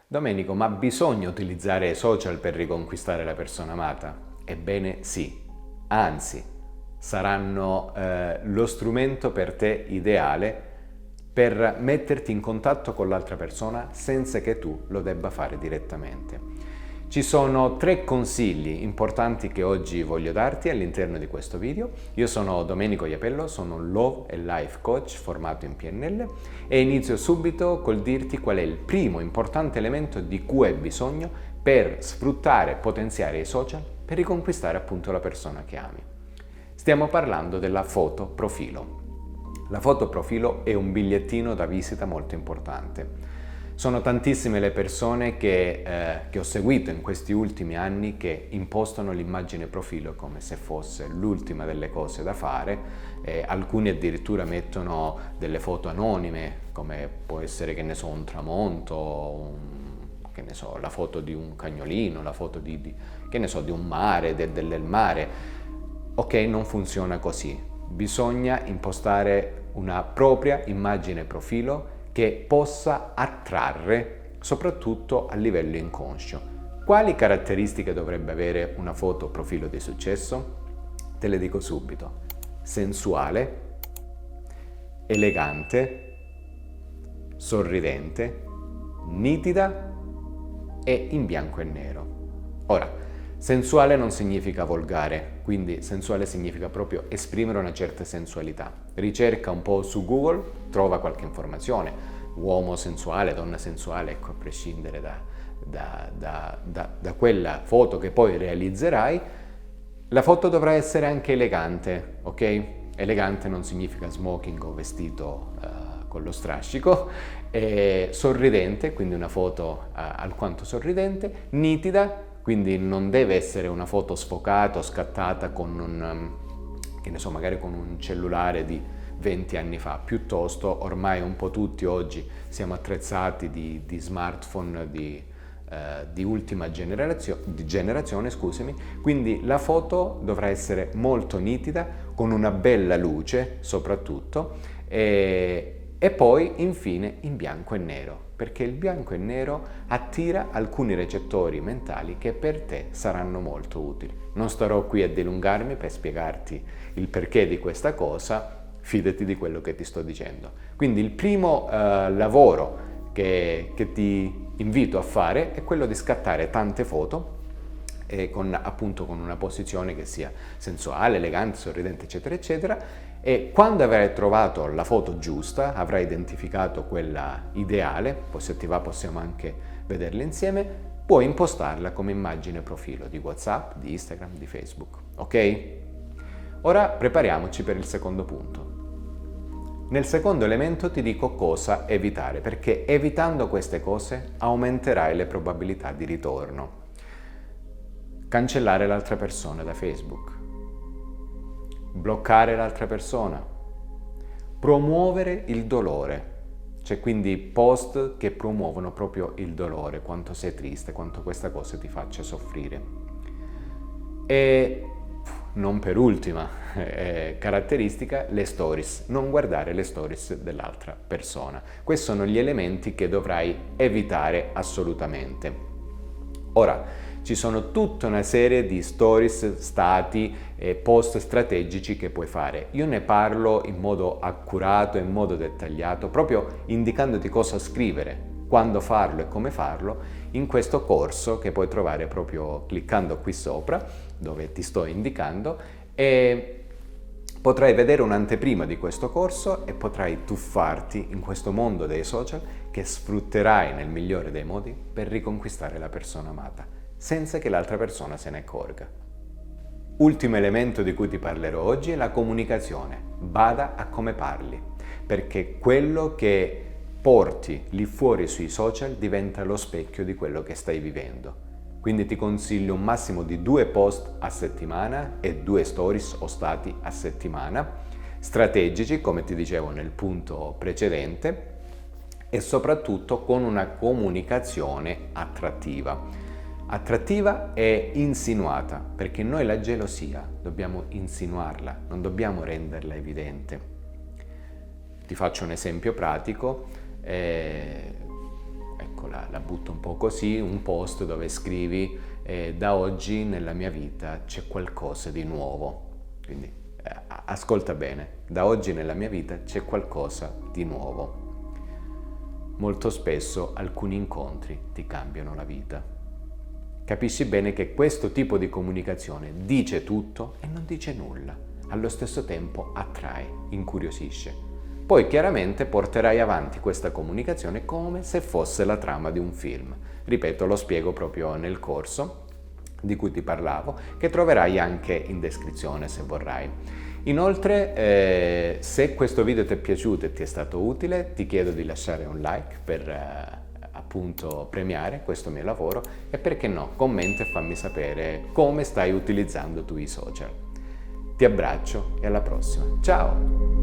Domenico, ma bisogna utilizzare i social per riconquistare la persona amata? Ebbene sì, anzi, saranno lo strumento per te ideale per metterti in contatto con l'altra persona senza che tu lo debba fare direttamente. Ci sono 3 consigli importanti che oggi voglio darti all'interno di questo video. Io sono Domenico Iapello, sono un Love e Life Coach formato in PNL e inizio subito col dirti qual è il primo importante elemento di cui hai bisogno per sfruttare e potenziare i social per riconquistare appunto la persona che ami. Stiamo parlando della foto profilo. La foto profilo è un bigliettino da visita molto importante. Sono tantissime le persone che ho seguito in questi ultimi anni che impostano l'immagine profilo come se fosse l'ultima delle cose da fare. Alcuni addirittura mettono delle foto anonime, come può essere, che ne so, un tramonto, che ne so, la foto di un cagnolino, la foto che ne so, di un mare, del mare. Ok, non funziona così. Bisogna impostare una propria immagine profilo che possa attrarre soprattutto a livello inconscio. Quali caratteristiche dovrebbe avere una foto profilo di successo? Te le dico subito. Sensuale, elegante, sorridente, nitida e in bianco e nero. Ora, sensuale non significa volgare, quindi sensuale significa proprio esprimere una certa sensualità. Ricerca un po' su Google, trova qualche informazione, uomo sensuale, donna sensuale, ecco, a prescindere da quella foto che poi realizzerai, la foto dovrà essere anche elegante, ok? Elegante non significa smoking o vestito con lo strascico, sorridente, quindi una foto alquanto sorridente, nitida, quindi non deve essere una foto sfocata o scattata con che ne so, magari con un cellulare di 20 anni fa, piuttosto ormai un po' tutti oggi siamo attrezzati di smartphone di ultima generazione, scusami, quindi la foto dovrà essere molto nitida, con una bella luce soprattutto, e poi infine in bianco e nero, perché il bianco e nero attira alcuni recettori mentali che per te saranno molto utili. Non starò qui a dilungarmi per spiegarti il perché di questa cosa, fidati di quello che ti sto dicendo. Quindi il primo lavoro che ti invito a fare è quello di scattare tante foto con una posizione che sia sensuale, elegante, sorridente, eccetera, eccetera, e quando avrai trovato la foto giusta, avrai identificato quella ideale, poi se ti va possiamo anche vederla insieme, puoi impostarla come immagine profilo di WhatsApp, di Instagram, di Facebook, ok? Ora prepariamoci per il secondo punto. Nel secondo elemento ti dico cosa evitare, perché evitando queste cose aumenterai le probabilità di ritorno. Cancellare l'altra persona da Facebook, bloccare l'altra persona, promuovere il dolore, cioè quindi post che promuovono proprio il dolore, quanto sei triste, quanto questa cosa ti faccia soffrire. E non per ultima caratteristica, le stories, non guardare le stories dell'altra persona. Questi sono gli elementi che dovrai evitare assolutamente. Ora, ci sono tutta una serie di stories, stati e post strategici che puoi fare. Io ne parlo in modo accurato, in modo dettagliato, proprio indicandoti cosa scrivere, quando farlo e come farlo, in questo corso che puoi trovare proprio cliccando qui sopra, dove ti sto indicando, e potrai vedere un'anteprima di questo corso e potrai tuffarti in questo mondo dei social che sfrutterai nel migliore dei modi per riconquistare la persona amata, senza che l'altra persona se ne accorga. Ultimo elemento di cui ti parlerò oggi è la comunicazione. Bada a come parli, perché quello che porti lì fuori sui social diventa lo specchio di quello che stai vivendo. Quindi ti consiglio un massimo di 2 post a settimana e 2 stories o stati a settimana, strategici, come ti dicevo nel punto precedente, e soprattutto con una comunicazione attrattiva. Attrattiva e insinuata, perché noi la gelosia dobbiamo insinuarla, non dobbiamo renderla evidente. Ti faccio un esempio pratico. Ecco, ecco, la butto un po' così, un post dove scrivi da oggi nella mia vita c'è qualcosa di nuovo. Quindi ascolta bene, da oggi nella mia vita c'è qualcosa di nuovo. Molto spesso alcuni incontri ti cambiano la vita. Capisci bene che questo tipo di comunicazione dice tutto e non dice nulla. Allo stesso tempo attrae, incuriosisce. Poi chiaramente porterai avanti questa comunicazione come se fosse la trama di un film. Ripeto, lo spiego proprio nel corso di cui ti parlavo, che troverai anche in descrizione se vorrai. Inoltre, se questo video ti è piaciuto e ti è stato utile, ti chiedo di lasciare un like per appunto premiare questo mio lavoro e, perché no, commenta e fammi sapere come stai utilizzando tu i social. Ti abbraccio e alla prossima. Ciao!